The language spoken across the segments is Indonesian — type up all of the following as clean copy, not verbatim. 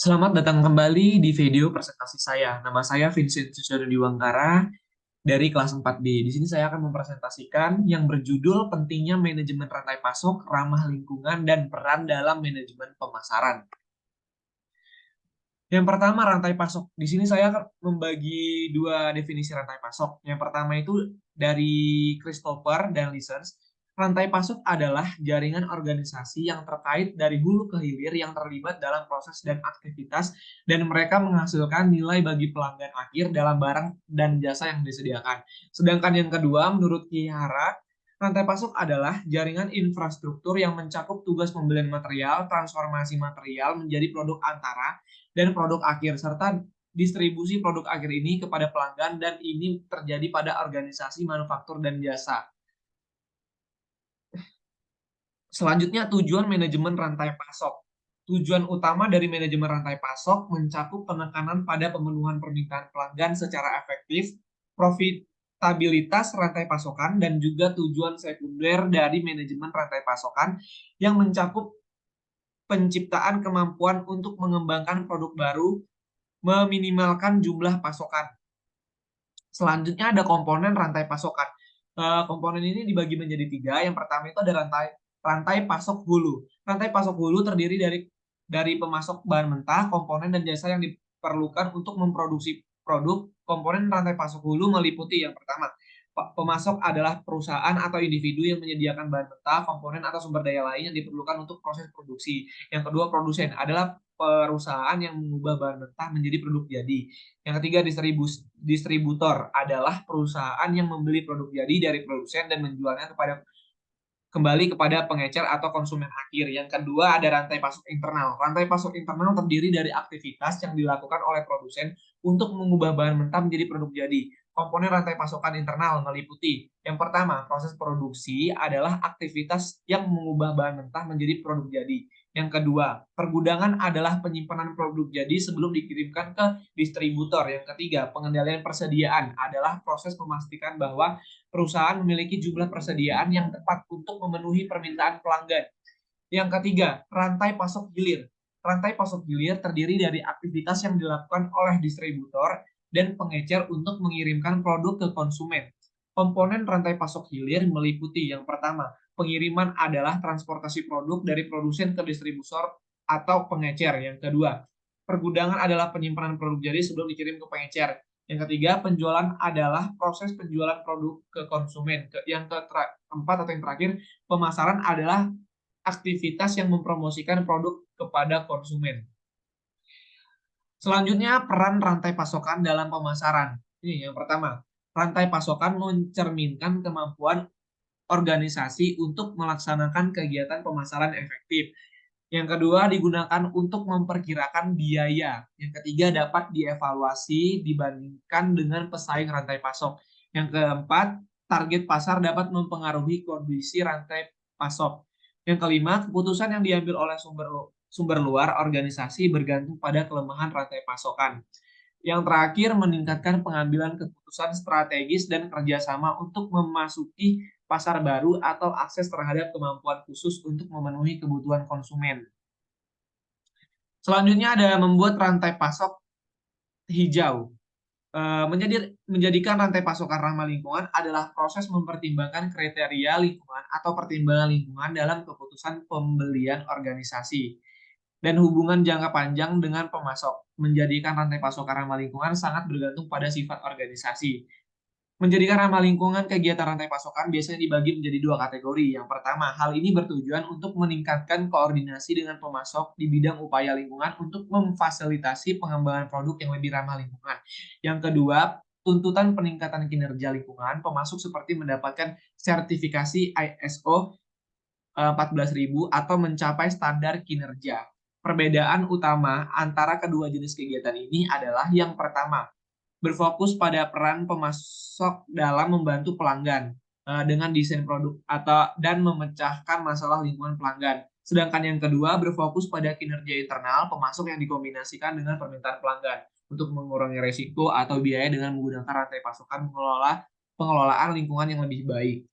Selamat datang kembali di video presentasi saya. Nama saya Vincent Susano Diwangkara dari kelas 4B. Di sini saya akan mempresentasikan yang berjudul Pentingnya Manajemen Rantai Pasok, Ramah Lingkungan, dan Peran dalam Manajemen Pemasaran. Yang pertama, rantai pasok. Di sini saya akan membagi dua definisi rantai pasok. Yang pertama itu dari Christopher dan Lissens. Rantai pasok adalah jaringan organisasi yang terkait dari hulu ke hilir yang terlibat dalam proses dan aktivitas dan mereka menghasilkan nilai bagi pelanggan akhir dalam barang dan jasa yang disediakan. Sedangkan yang kedua, menurut Kihara, rantai pasok adalah jaringan infrastruktur yang mencakup tugas pembelian material, transformasi material menjadi produk antara dan produk akhir serta distribusi produk akhir ini kepada pelanggan dan ini terjadi pada organisasi manufaktur dan jasa. Selanjutnya tujuan manajemen rantai pasok. Tujuan utama dari manajemen rantai pasok mencakup penekanan pada pemenuhan permintaan pelanggan secara efektif, profitabilitas rantai pasokan, dan juga tujuan sekunder dari manajemen rantai pasokan yang mencakup penciptaan kemampuan untuk mengembangkan produk baru, meminimalkan jumlah pasokan. Selanjutnya ada komponen rantai pasokan. Komponen ini dibagi menjadi tiga. Yang pertama itu ada rantai pasok hulu. Rantai pasok hulu terdiri dari pemasok bahan mentah, komponen dan jasa yang diperlukan untuk memproduksi produk. Komponen rantai pasok hulu meliputi yang pertama, pemasok adalah perusahaan atau individu yang menyediakan bahan mentah, komponen atau sumber daya lain yang diperlukan untuk proses produksi. Yang kedua, produsen adalah perusahaan yang mengubah bahan mentah menjadi produk jadi. Yang ketiga, distributor adalah perusahaan yang membeli produk jadi dari produsen dan menjualnya kembali kepada pengecer atau konsumen akhir. Yang kedua, ada rantai pasok internal. Rantai pasok internal terdiri dari aktivitas yang dilakukan oleh produsen untuk mengubah bahan mentah menjadi produk jadi. Komponen rantai pasokan internal meliputi yang pertama, proses produksi adalah aktivitas yang mengubah bahan mentah menjadi produk jadi. Yang kedua, pergudangan adalah penyimpanan produk jadi sebelum dikirimkan ke distributor. Yang ketiga, pengendalian persediaan adalah proses memastikan bahwa perusahaan memiliki jumlah persediaan yang tepat untuk memenuhi permintaan pelanggan. Yang ketiga, rantai pasok hilir. Rantai pasok hilir terdiri dari aktivitas yang dilakukan oleh distributor dan pengecer untuk mengirimkan produk ke konsumen. Komponen rantai pasok hilir meliputi yang pertama, pengiriman adalah transportasi produk dari produsen ke distributor atau pengecer. Yang kedua, pergudangan adalah penyimpanan produk jadi sebelum dikirim ke pengecer. Yang ketiga, penjualan adalah proses penjualan produk ke konsumen. Yang keempat atau yang terakhir, pemasaran adalah aktivitas yang mempromosikan produk kepada konsumen. Selanjutnya, peran rantai pasokan dalam pemasaran. Ini yang pertama, rantai pasokan mencerminkan kemampuan organisasi untuk melaksanakan kegiatan pemasaran efektif. Yang kedua, digunakan untuk memperkirakan biaya. Yang ketiga, dapat dievaluasi dibandingkan dengan pesaing rantai pasok. Yang keempat, target pasar dapat mempengaruhi kondisi rantai pasok. Yang kelima, keputusan yang diambil oleh sumber luar organisasi bergantung pada kelemahan rantai pasokan. Yang terakhir, meningkatkan pengambilan keputusan strategis dan kerjasama untuk memasuki pasar baru atau akses terhadap kemampuan khusus untuk memenuhi kebutuhan konsumen. Selanjutnya ada membuat rantai pasok hijau. Menjadikan rantai pasokan ramah lingkungan adalah proses mempertimbangkan kriteria lingkungan atau pertimbangan lingkungan dalam keputusan pembelian organisasi dan hubungan jangka panjang dengan pemasok. Menjadikan rantai pasokan ramah lingkungan sangat bergantung pada sifat organisasi. Menjadikan ramah lingkungan, kegiatan rantai pasokan biasanya dibagi menjadi dua kategori. Yang pertama, hal ini bertujuan untuk meningkatkan koordinasi dengan pemasok di bidang upaya lingkungan untuk memfasilitasi pengembangan produk yang lebih ramah lingkungan. Yang kedua, tuntutan peningkatan kinerja lingkungan, pemasok seperti mendapatkan sertifikasi ISO 14.000 atau mencapai standar kinerja. Perbedaan utama antara kedua jenis kegiatan ini adalah yang pertama, berfokus pada peran pemasok dalam membantu pelanggan dengan desain produk dan memecahkan masalah lingkungan pelanggan. Sedangkan yang kedua berfokus pada kinerja internal pemasok yang dikombinasikan dengan permintaan pelanggan untuk mengurangi resiko atau biaya dengan menggunakan rantai pasokan pengelolaan lingkungan yang lebih baik.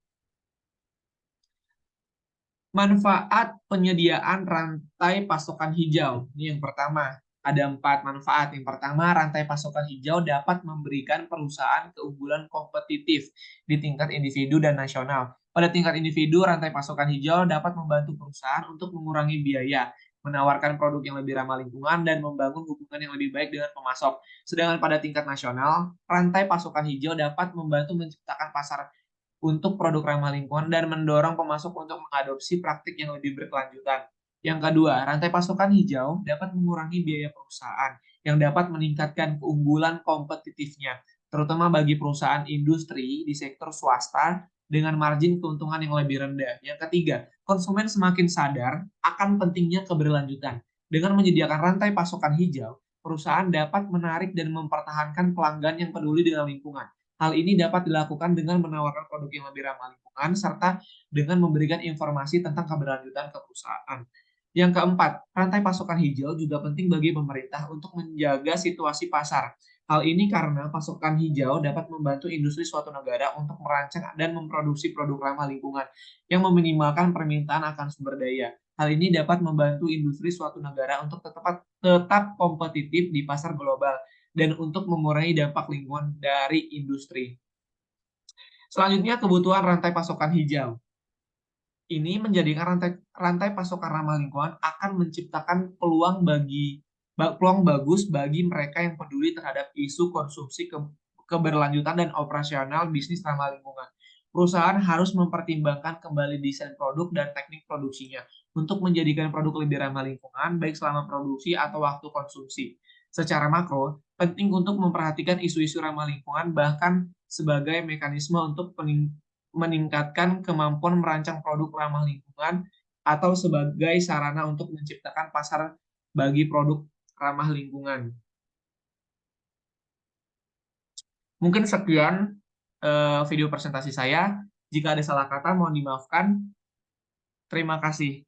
Manfaat penyediaan rantai pasokan hijau. Ini yang pertama. Ada 4 manfaat. Yang pertama, rantai pasokan hijau dapat memberikan perusahaan keunggulan kompetitif di tingkat individu dan nasional. Pada tingkat individu, rantai pasokan hijau dapat membantu perusahaan untuk mengurangi biaya, menawarkan produk yang lebih ramah lingkungan, dan membangun hubungan yang lebih baik dengan pemasok. Sedangkan pada tingkat nasional, rantai pasokan hijau dapat membantu menciptakan pasar untuk produk ramah lingkungan dan mendorong pemasok untuk mengadopsi praktik yang lebih berkelanjutan. Yang kedua, rantai pasokan hijau dapat mengurangi biaya perusahaan yang dapat meningkatkan keunggulan kompetitifnya, terutama bagi perusahaan industri di sektor swasta dengan margin keuntungan yang lebih rendah. Yang ketiga, konsumen semakin sadar akan pentingnya keberlanjutan. Dengan menyediakan rantai pasokan hijau, perusahaan dapat menarik dan mempertahankan pelanggan yang peduli dengan lingkungan. Hal ini dapat dilakukan dengan menawarkan produk yang lebih ramah lingkungan serta dengan memberikan informasi tentang keberlanjutan ke perusahaan. Yang keempat, rantai pasokan hijau juga penting bagi pemerintah untuk menjaga situasi pasar. Hal ini karena pasokan hijau dapat membantu industri suatu negara untuk merancang dan memproduksi produk ramah lingkungan yang meminimalkan permintaan akan sumber daya. Hal ini dapat membantu industri suatu negara untuk tetap kompetitif di pasar global dan untuk mengurangi dampak lingkungan dari industri. Selanjutnya, kebutuhan rantai pasokan hijau. Ini menjadikan rantai pasokan ramah lingkungan akan menciptakan peluang bagus bagi mereka yang peduli terhadap isu konsumsi keberlanjutan dan operasional bisnis ramah lingkungan. Perusahaan harus mempertimbangkan kembali desain produk dan teknik produksinya untuk menjadikan produk lebih ramah lingkungan baik selama produksi atau waktu konsumsi. Secara makro, penting untuk memperhatikan isu-isu ramah lingkungan bahkan sebagai mekanisme untuk meningkatkan kemampuan merancang produk ramah lingkungan atau sebagai sarana untuk menciptakan pasar bagi produk ramah lingkungan. Mungkin sekian video presentasi saya. Jika ada salah kata mohon dimaafkan. Terima kasih.